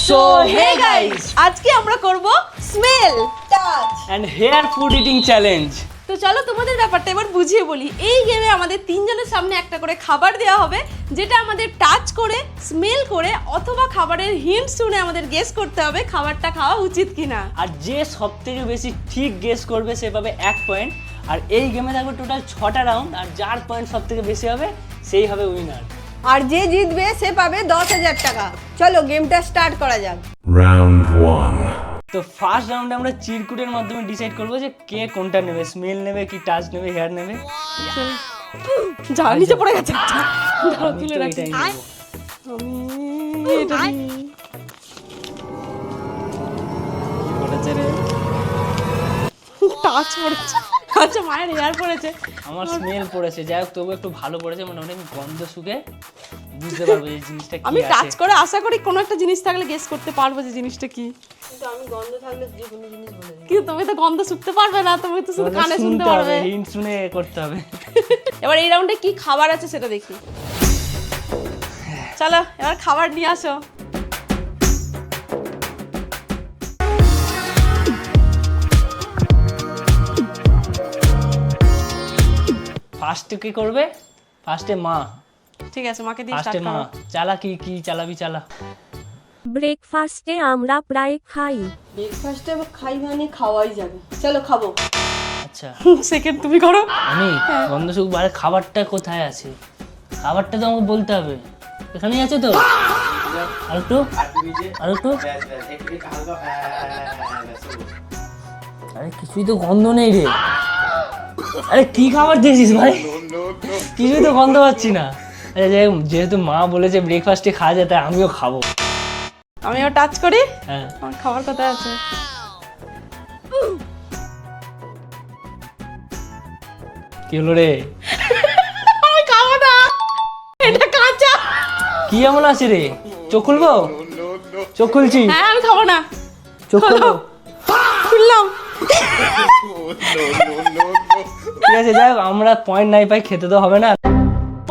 So hey guys, আজকে আমরা করব smell, touch and hear food eating challenge. তো চলো তোমাদের ব্যাপারটা এবার বুঝিয়ে বলি। এই গেমে আমাদের তিনজনের সামনে একটা করে খাবার দেওয়া হবে, যেটা আমাদের টাচ করে, স্মেল করে অথবা খাবারের হিন্ট শুনে আমাদের গেস করতে হবে খাবারটা খাওয়া উচিত কিনা। আর যে সবথেকে বেশি ঠিক গেস করবে সে পাবে 1 পয়েন্ট। আর এই গেমে থাকবে টোটাল 6টা রাউন্ড, আর যার পয়েন্ট সবথেকে বেশি হবে সেই হবে উইনার। আর যে জিতবে সে পাবে 10,000 টাকা। চলো গেমটা স্টার্ট করা যাক। Round 1. তো ফার্স্ট রাউন্ডে আমরা চিরকুটের মাধ্যমে ডিসাইড করবো যে কে কোনটা নেবে, স্মেল নেবে কি টাচ নেবে, হেয়ার নেবে। যা নিচে পড়ে গেছে, দাঁড়াও আমি তুলে তো রাখি। এটাই নেবো। আমি এটা নিই। কি করেছে রে? টাচ পড়েছে। আচ্ছা মায়ের হেয়ার পড়েছে। আমার স্মেল পড়েছে, যাই হোক তবু একটু ভালো পড়েছে, মোটামুটি আমি গন্ধ শুকে বুঝতে পারবো এই জিনিসটা কি আমি টাচ আছে। করে আশা করি কোনো একটা জিনিস থাকলে গেস করতে পারবো যে জিনিসটা কি। কিন্তু আমি গন্ধ থাকলে যে কোনো জিনিস বলে দিই। কিন্তু তুমি তো গন্ধ শুকতে পারবে না, তুমি তো শুধু কানে শুনতে পারবে। হিন্ট শুনে করতে হবে। এবার এই রাউন্ডে কি খাবার আছে সেটা দেখি। চলো এবার খাবার নিয়ে আসো। ফার্স্টে কি করবে? ফার্স্টে মা। ঠিক আছে মাকে দিয়ে ফার্স্টে স্টার্ট মা করো। চালা, কি চালাবি চালা। ব্রেকফাস্টে আমরা প্রায় খাই। ব্রেকফাস্টে খাই মানে খাওয়াই যাবে। চলো খাবো। আচ্ছা সেকেন্ড তুমি করো। আমি গন্ধ শুক বারে খাবারটা কোথায় আছে? খাবারটা তো আমাকে বলতে হবে। এখানেই আছে তো? আরেকটু আরেকটু। আরে কিছুই তো গন্ধ নেই রে। আরে কি খাবার দিয়েছিস ভাই? কিছুই তো গন্ধ পাচ্ছি না। আরে যেহেতু মা বলেছে ব্রেকফাস্টে খাওয়া যায়, তাই আমিও খাবো। আমিও টাচ করি। হ্যাঁ আমার খাবার কোথায় আছে? কি হলো রে? আমি খাবো না, এটা কাঁচা। কি এমন আছে রে? চোখ খুলবো? চোখ খুলছি। হ্যাঁ আমি খাবো না। চোখ খুলবো? খুললাম। ঠিক আছে, যাই হোক আমরা পয়েন্ট নাই পাই, খেতে তো হবে না।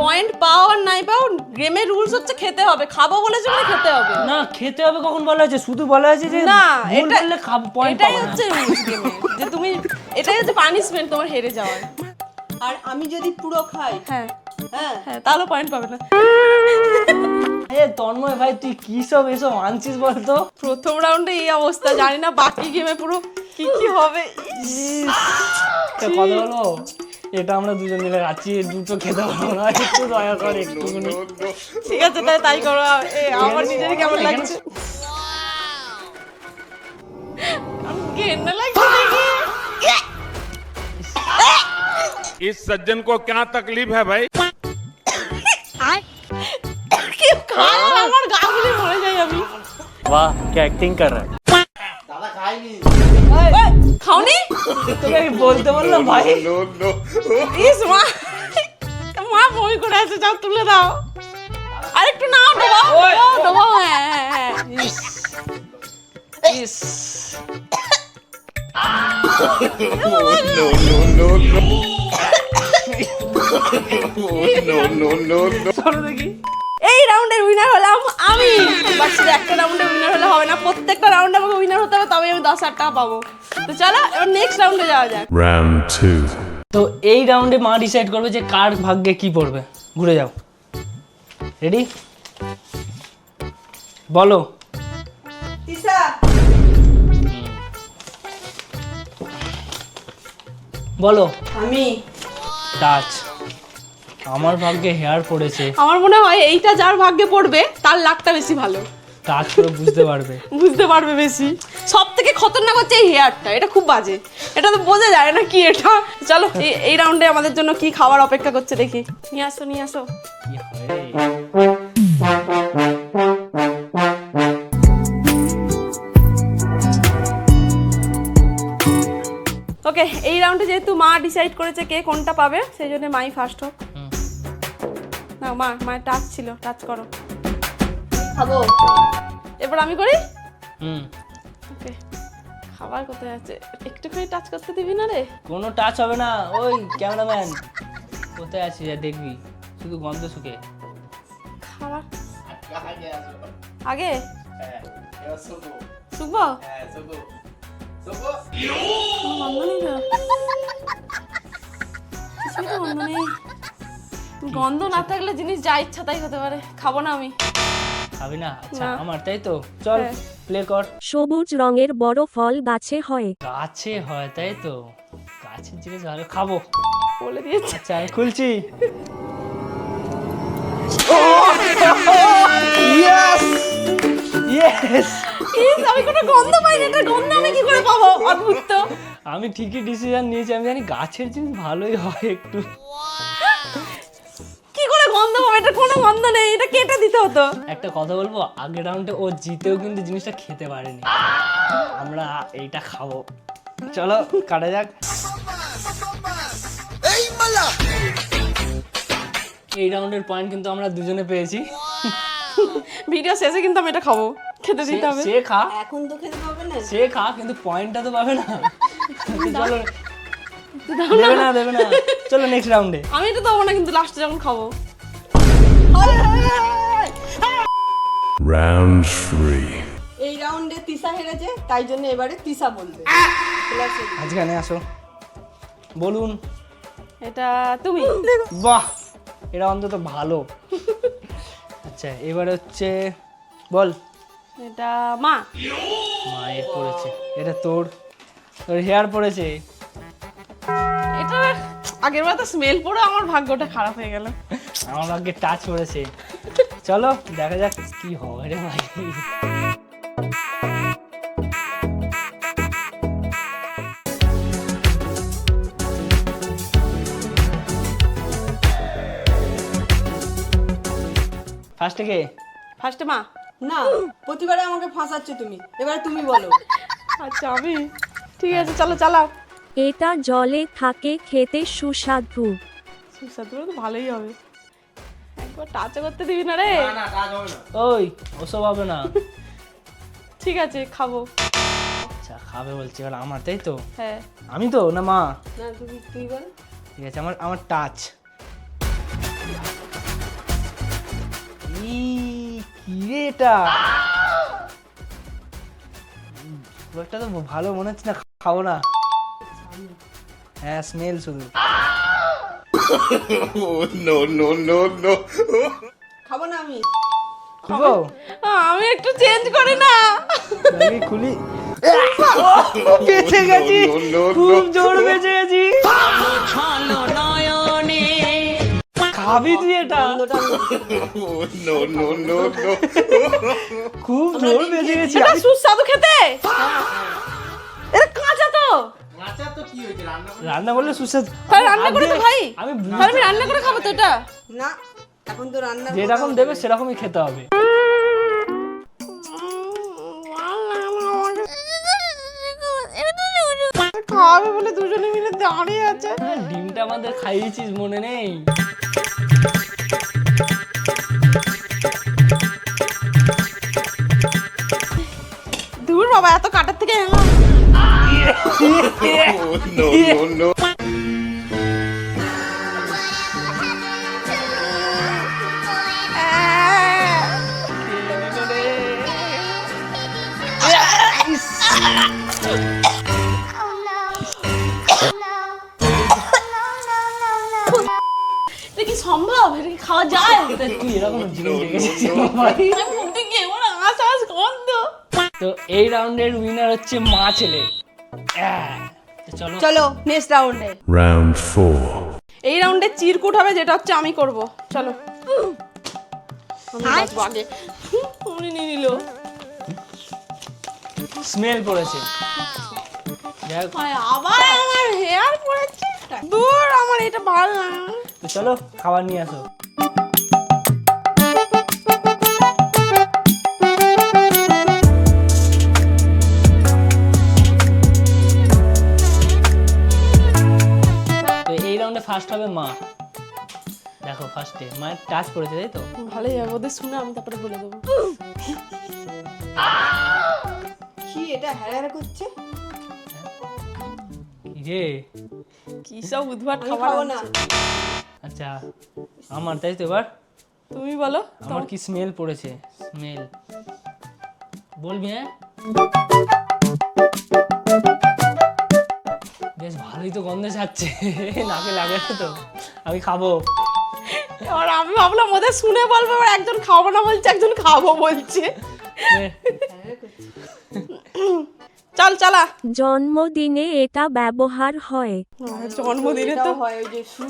পয়েন্ট পাও আর নাই পাও, গেমের রুলস হচ্ছে খেতে হবে। খাবো বলেছে মানে খেতে হবে। না খেতে হবে কখন বলা হয়েছে? শুধু বলা হয়েছে যে না, ভুল এটা- করলে খাবো, পয়েন্ট এটাই পাবো না। হচ্ছে রুলস গেমের, যে তুমি এটাই হচ্ছে পানিশমেন্ট তোমার হেরে যাওয়ার। আর আমি যদি পুরো খাই, হ্যাঁ হ্যাঁ, হ্যাঁ তাহলে পয়েন্ট পাবে না। এ তন্ময় ভাই তুই কি সব এসব আনছিস বলতো? প্রথম রাউন্ডে এই অবস্থা, জানি না বাকি গেমে পুরো কি কি হবে। তা কথা বলো, এটা আমরা দুজন মিলে খাচ্ছি, দুটো খেতে পারবো না, একটু দয়া কর একটুখানি। ঠিক আছে তাই করো। আমার নিজের কেমন লাগছে? আমি ঘেন্না লাগছে দেখি। इस सज्जन को क्या तकलीफ है भाई? কি খায় আর আমার গাগুলি মরে যাই আমি। বাহ কি অ্যাক্টিং কর রहा है। এই, খাওনি? তোকে আমি বলতে বললাম ভাই। ইস মা, মা বই করে আছে, যাও তুলে দাও। আরেকটু নাও, ডোবাও ডোবাও। হ্যাঁ হ্যাঁ হ্যাঁ। ইস ইস চলো দেখি। এই রাউন্ডের উইনার হলাম আমি। বাট শুধু একটা রাউন্ডে উইনার হলে হবে না, প্রত্যেকটা রাউন্ডে আমাকে উইনার হতে হবে, তবে আমি 10,000 টাকা পাবো। তো চলো এবার নেক্সট রাউন্ডে যাওয়া যাক। Round 2. তো এই রাউন্ডে মা ডিসাইড করবে যে কার ভাগ্যে কি পড়বে। ঘুরে যাও। রেডি? বলো। তিশা, বলো। আমি টাচ। আমার ভাগ্যে হেয়ার পড়েছে। আমার মনে হয় এইটা যার ভাগ্যে পড়বে তার লাকটা বেশি ভালো, টাচ করে বুঝতে পারবে। বুঝতে পারবে বেশি। সব থেকে খতরনাক হচ্ছে এই হেয়ারটা, এটা খুব বাজে, এটা তো বোঝা যায় না কি এটা। চলো এই রাউন্ডে আমাদের জন্য কি খাবার অপেক্ষা করছে দেখি। নিয়ে আসো নিয়ে আসো। কি হয় রে? ওকে, এই রাউন্ডে যেহেতু মা ডিসাইড করেছে কে কোনটা পাবে, সেই জন্য মাই ফার্স্ট হোক। হুম। না মায়ের টাচ ছিল, টাচ করো। খাবো। এবার আমি করি। হুম। ওকে, খাবার কোথায় আছে? একটুখানি টাচ করতে দিবি না রে? কোনো টাচ হবে না। ওই ক্যামেরাম্যান কোথায় আছিস দেখবি, শুধু গন্ধ শুকে। খাবার আগে শুভ গন্ধ নেই তো? কিছুই তো গন্ধ নেই। গন্ধ না থাকলে জিনিস যা ইচ্ছা তাই হতে পারে, খাবো না আমি। খাবি না? আচ্ছা না। আমার, তাই তো, চল হ্যাঁ। প্লে কর। সবুজ রঙের বড় ফল গাছে হয়। গাছে হয়, তাই তো, গাছের জিনিস ভালো খাবো। বলে দিয়েছি। আচ্ছা আমি খুলছি। ইয়েস, ইস, আমি কোনো গন্ধ পাই না, এটা গন্ধ আমি কি করে পাবো? অদ্ভুত তো। আমি ঠিকই ডিসিশন নিয়েছি। আমি জানি গাছের জিনিস ভালোই হয় একটু। কি করে গন্ধ পাবো? এটা কোনো গন্ধ নেই, এটা কেটে দিতে হতো। একটা কথা বলবো, আগের রাউন্ডে ও জিতেও কিন্তু জিনিসটা খেতে পারেনি। আমরা এইটা খাবো, চলো কাটা যাক। এই রাউন্ডের পয়েন্ট কিন্তু আমরা দুজনে পেয়েছি। ভিডিও শেষে কিন্তু আমি এটা খাবো, খেতে দিতে হবে। সে খা, এখন তো খেতে পাবে না। সে খা, কিন্তু পয়েন্টটা তো পাবে না। চলো, দেবে না। চলো নেক্সট রাউন্ডে। আমি এটা দেবো না কিন্তু লাস্টে যখন খাবো। Round 3. এই রাউন্ডে তিসা হেরেছে, তাই জন্য এবারে তিসা বলবে। আজকে আসো, বলুন। এটা তুমি। বাহ, এটা অন্তত ভালো। আচ্ছা এবারে হচ্ছে, বল। এটা মা। মায়ের পড়েছে, এটা তোর হেয়ার পড়েছে। এটা আগের বার তো স্মেল পড়ে আমার ভাগ্যটা খারাপ হয়ে গেল। আমার ভাগ্যে টাচ পড়েছে। চলো দেখা যাক কি হবে রে ভাই। ফার্স্টে কে? ফার্স্টে মা। না, প্রতিবারে আমাকে ফাঁসাচ্ছ তুমি, এবারে তুমি বলো। আচ্ছা আমি, ঠিক আছে চলো চালাও। এটা জলে থাকে, খেতে সুস্বাদু। সুস্বাদু তো ভালোই হবে। একবার টাচ করতে দিবি না রে? ওই ওসব হবে না। ঠিক আছে খাবো। আচ্ছা খাবে বলছি, এবার আমার, তাই তো? হ্যাঁ। আমি তো না মা? না, তুই বল। ঠিক আছে, আমার টাচ। কি রে এটা? খুব একটা তো ভালো মনে হচ্ছে না, খাবো না। হ্যাঁ স্মেল শুধু। খাবো না আমি। খুলবো? আমি একটু চেঞ্জ করি না। দেখি খুলি। বেঁচে গেছি, খুব জোর বেঁচে গেছি। খাবি তুই এটা? খুব জোর বেঁচে গেছি। এটা সুস্বাদু খেতে। এটা কাঁচা তো। রান্না করলে সুস্বাদু। তাহলে রান্না করে তো ভাই। আমি তাহলে আমি রান্না করে খাবো তো এটা। না, এখন তো রান্না যেরকম দেবে সেরকমই খেতে হবে। খাবে বলে দুজনে মিলে দাঁড়িয়ে আছে। ডিমটা আমাদের খাইয়েছিস, মনে নেই? দূর বাবা, এত কাটার থেকে এটা কি সম্ভব? এটা কি খাওয়া যায়? তুই এরকম জিনিস দেখেছিস ভাই? আমি মুখ দিয়ে ওর আঁশ আঁশ গন্ধ। তো এই রাউন্ডের উইনার হচ্ছে মা ছেলে। তো চলো চলো নেক্সট রাউন্ডে। Round 4. এই রাউন্ডে চিরকুট হবে, যেটা হচ্ছে আমি করব। চলো আমি বাঁচবো আগে। উনি নিয়ে নিল। স্মেল পড়েছে। যাই হোক, হায়, আবার আমার হেয়ার পড়েছে। দূর, আমার এটা ভালো না। তো চলো খাবার নিয়ে আসো। তো এই রাউন্ডে ফার্স্ট হবে মা। দেখো ফার্স্টে মায়ের টাচ পড়েছে, তাই তো? ভালোই হবে, ওদের শুনে আমি তারপরে বলে দেবো। কি এটা হ্যাঁ করছে? কি রে? কি সব উদ্ভাট আমি খাবার খাবো না। আনছে। আচ্ছা আমার, তাই তো? এবার তুমি বলো। আমার কি স্মেল পড়েছে? স্মেল বলবি হ্যাঁ? বেশ ভালোই তো গন্ধ ছাড়ছে, নাকে লাগে না তো, আমি খাবো। এবার আমি ভাবলাম ওদের শুনে বলবো, এবার একজন খাবো না বলছে, একজন খাবো বলছে। চল চালা। জন্মদিনে এটা ব্যবহার হয়। জন্মদিনে তো এটাও হয় ওই যে শু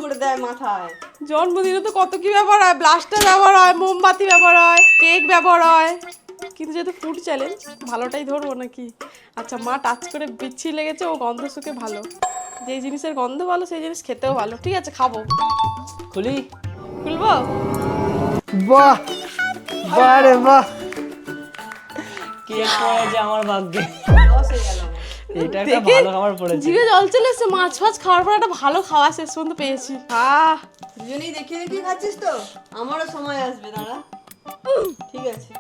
করে দেয় মাথায়। জন্মদিনে তো কত কি ব্যবহার হয়, ব্লাস্টার ব্যবহার হয়, মোমবাতি ব্যবহার হয়, কেক ব্যবহার হয়, কিন্তু যেহেতু ফুড চ্যালেঞ্জ ভালোটাই ধরবো নাকি। আচ্ছা মা টাচ করে বিচ্ছি লেগেছে, ও গন্ধ শুকে ভালো, যেই জিনিসের গন্ধ ভালো সেই জিনিস খেতেও ভালো। ঠিক আছে খাবো। খুলি? খুলবো? বাহ বাহ রে বাহ, কেক পড়েছে আমার ভাগ্যে। এটা একটা দেখে ভালো খাবার পড়েছে। জিভে জল চলে এসছে, মাছ ফাছ খাওয়ার পর একটা ভালো খাওয়া শেষ পর্যন্ত পেয়েছি। দুজনেই দেখিয়ে দেখিয়ে খাচ্ছিস তো, আমারও সময় আসবে, দাঁড়া। ঠিক আছে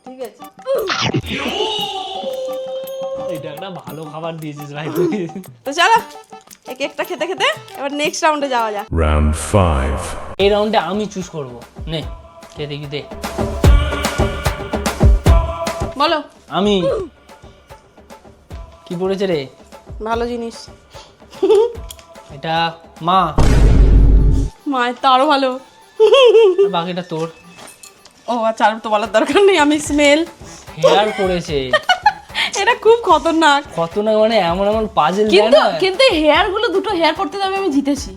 ঠিক আছে। এটা একটা ভালো খাবার দিয়েছিস ভাই তুই। তো চলো এই কেকটা খেতে খেতে এবার নেক্সট রাউন্ডে যাওয়া যাক। Round 5. এই রাউন্ডে আমি চুজ করব। নে কে দেখি দে। বলো। আমি কি পড়েছে রে? ভালো জিনিস। এটা মা, মায়ের তো আরো ভালো। আর বাকিটা তোর। ও আচ্ছা, আর তো বলার দরকার নেই। আমি স্মেল। হেয়ার পড়েছে। এটা খুব খতরনাক। কত না মানে এমন এমন পাজেল দেয় কিন্তু না। কিন্তু হেয়ার গুলো দুটো হেয়ার পড়তে যাবে, আমি জিতেছি।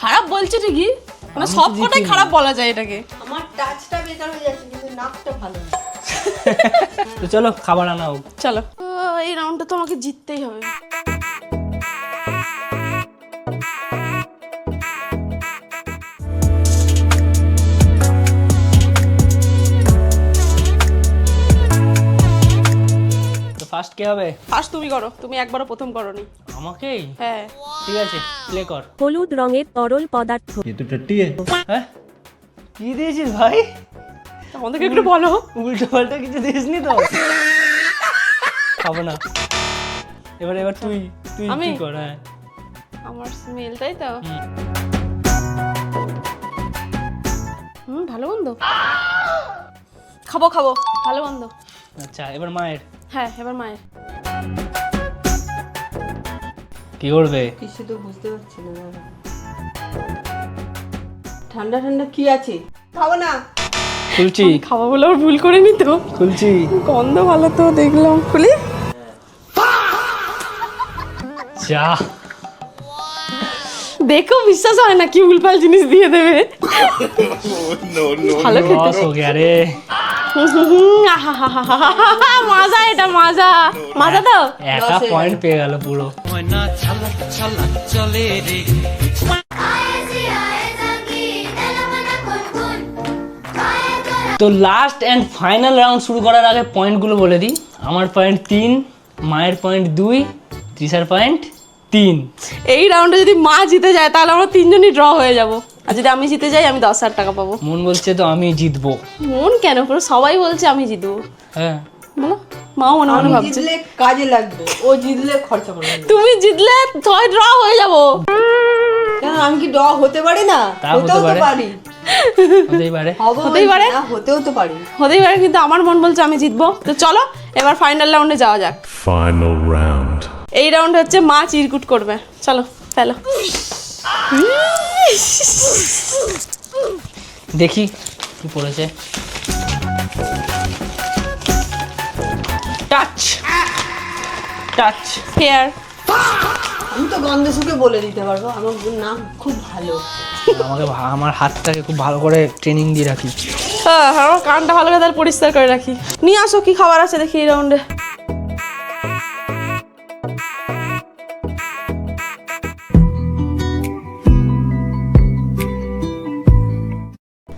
খারাপ বলছে ঠিকই, মানে আমি তো সব কটাই জিতিনি। খারাপ বলা যায় এটাকে। আমার টাচটা বেকার হয়ে যাচ্ছে, কিন্তু নাকটা ভালো না। তো চলো খাবার আনা হোক। চলো এই রাউন্ডটা তো আমাকে জিততেই হবে। তো ফার্স্ট কে হবে? ফার্স্ট তুমি করো, তুমি একবারও প্রথম করোনি। আমাকেই? হ্যাঁ ঠিক আছে প্লে কর। হলুদ রঙের তরল পদার্থ। হ্যাঁ কি দিয়েছিস ভাই? আমাদেরকে একটু বলো। উল্টো পাল্টা কিছু দিসনি তো? খাবো না। এবার তুই তুই আমি? কি কর? হ্যাঁ আমার স্মেল, তাই তো? ভালো গন্ধ। খাবো খাবো, ভালো গন্ধ। আচ্ছা এবার মায়ের। হ্যাঁ এবার মায়ের। কি করবে? কিছু তো বুঝতে পারছি না। ঠান্ডা ঠান্ডা কি আছে? খাবো না। খুলছি খাবো বলে আবার ভুল করে নি তো। খুলছি। গন্ধ ভালো তো দেখলাম, খুলি। যা দেখো বিশ্বাস হয় না, কি উল্পাল জিনিস দিয়ে দেবে। ভালো খেতে। লস হো গয়া রে। মজা, এটা মজা। মজা তো। একটা পয়েন্ট পেয়ে গেল পুরো। তো লাস্ট এন্ড ফাইনাল রাউন্ড শুরু করার আগে পয়েন্টগুলো বলে দিই। আমার পয়েন্ট 3, মায়ের পয়েন্ট 2, তৃষার পয়েন্ট 3। এই রাউন্ডে যদি মা জিতে যায় তাহলে আমরা তিনজনই ড্র হয়ে যাব, আর যদি আমি জিতে যাই আমি 10,000 টাকা পাবো। মন বলছে তো আমি জিতবো। মন কেন, পুরো সবাই বলছে আমি জিতবো। হ্যাঁ বলো, মাও মনে মনে আমি ভাবছে জিতলে কাজে লাগবে, ও জিতলে খরচা করবে। তুমি জিতলে ছয় ড্র হয়ে যাবো। কেন আমি কি ড হতে পারি না? তা হতেও হতে তো পারে। পারি। হতেই পারে। হবো হতেই পারে। না, হতেও তো পারি। হতেই পারে, কিন্তু আমার মন বলছে আমি জিতবো। তো চলো এবার ফাইনাল রাউন্ডে যাওয়া যাক। Final round. এই রাউন্ড হচ্ছে মা চিরকুট করবে। চলো ফেলো। দেখি কি পড়েছে। Touch touch hear. আমি তো গন্ধ শুকে বলে দিতে পারবো, আমার নাম খুব ভালো। আমার হাতটাকে খুব ভালো করে ট্রেনিং দিয়ে রাখি। হ্যাঁ আমার কানটা ভালো করে তাহলে পরিষ্কার করে রাখি। নিয়ে আসো কি খাবার আছে দেখি এই রাউন্ডে।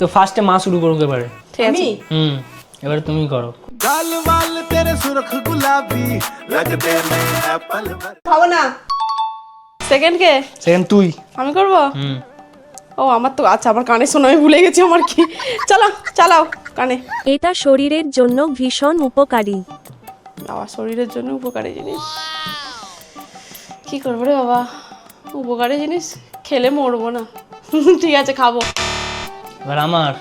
তো ফার্স্টে মা শুরু করুক এবারে। ঠিক আছে। আমি এবারে তুমি করো। খাবো না। সেকেন্ড কে? সেকেন্ড তুই। আমি করব? ও আমার তো আচ্ছা, আমার কানে শোনা, আমি ভুলে গেছি আমার কি। চলো চালাও কানে। এটা শরীরের জন্য ভীষণ উপকারী। বাবা শরীরের জন্য উপকারী জিনিস কি করবো রে বাবা? উপকারী জিনিস খেলে মরবো না। ঠিক আছে খাবো। এবার আমার।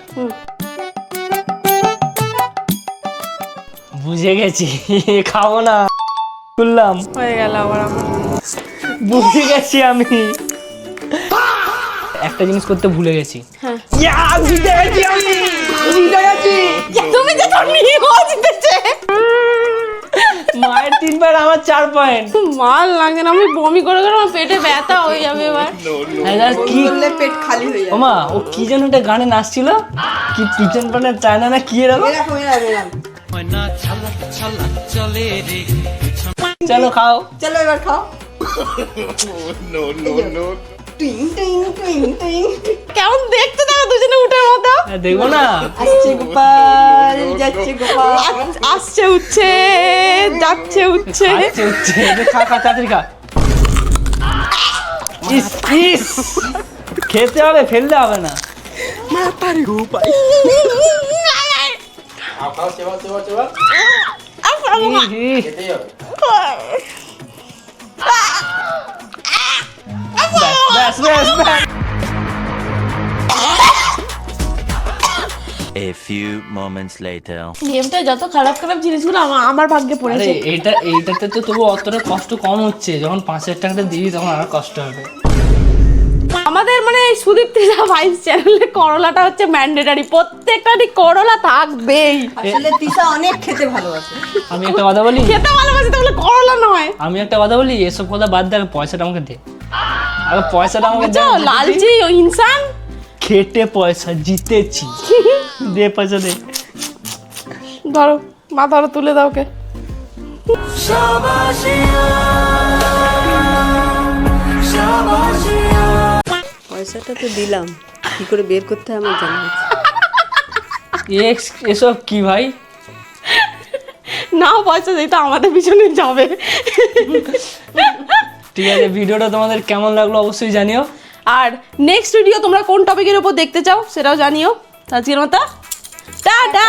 বুঝে গেছি, খাবো না, খুললাম, হয়ে গেল আবার আমার। বুঝে গেছি আমি। একটা জিনিস করতে ভুলে গেছি। হ্যাঁ। ইয়া, জিতে গেছি আমি, জিতে গেছি। তুমি যে নিও জিতেছে। মায়ের 3 পয়েন্ট, আমার 4 পয়েন্ট। মাল লাগে না, আমি বমি করে করে আমার পেটে ব্যথা হয়ে যাবে এবার। কি বললে পেট খালি হয়ে যাবে। ওমা, ও কি যেন একটা গানে নাচছিল, কি পিছন পানের চায়না না কি এরকম। এরকম এরকম। চলো খাও। চলো এবার খাও। টিং টিং টিং টিং। কেমন দেখতে দেখো দুজনে উঠে মতো। দেখবো না, আসছে গোপাল, যাচ্ছে গোপাল। আসছে উঠছে, যাচ্ছে উঠছে। খাচ্ছে হচ্ছে। খা খা, তাড়াতাড়ি খা। ইস ইস, খেতে হবে, ফেললে হবে না। ইহ, ব্যাস ব্যাস ব্যাস। A few moments later. গেমটা যত খারাপ খারাপ জিনিসগুলো আমার ভাগ্যে আরে পড়েছে। এইটাতে তো তবু অতটা কষ্ট কম হচ্ছে, যখন 5,000 টাকাটা দিবি তখন আর কষ্ট হবে। আমাদের মানে সুদীপ্তিজা ভাইস চ্যানেলে করলাটা হচ্ছে ম্যান্ডেটারি, প্রত্যেকটা করলা থাকবেই। আসলে তিশা অনেক খেতে ভালোবাসে। আমি একটা কথা বলি, খেতে ভালোবাসি তাহলে করলা নয়। আমি একটা কথা বলি, এসব কথা বাদ দে, আগে পয়সাটা আমাকে দে। আগে পয়সাটা আমাকে দে। বুঝছো, লালচি ও ইনসান। খেটে পয়সা জিতেছি, দে পয়সা দে। ধরো মা, ধরো তুলে দাও ওকে। পয়সাটা তো দিলাম, কি করে বের করতে হয় আমার জানা আছে। এসব কি ভাই? নাও পয়সা দিই তো আমাদের পিছনে যাবে। ঠিক আছে, ভিডিওটা তোমাদের কেমন লাগলো অবশ্যই জানিও। আর নেক্সট ভিডিও তোমরা কোন টপিকের উপর দেখতে চাও সেটাও জানিও। আজকের মতো টাটা।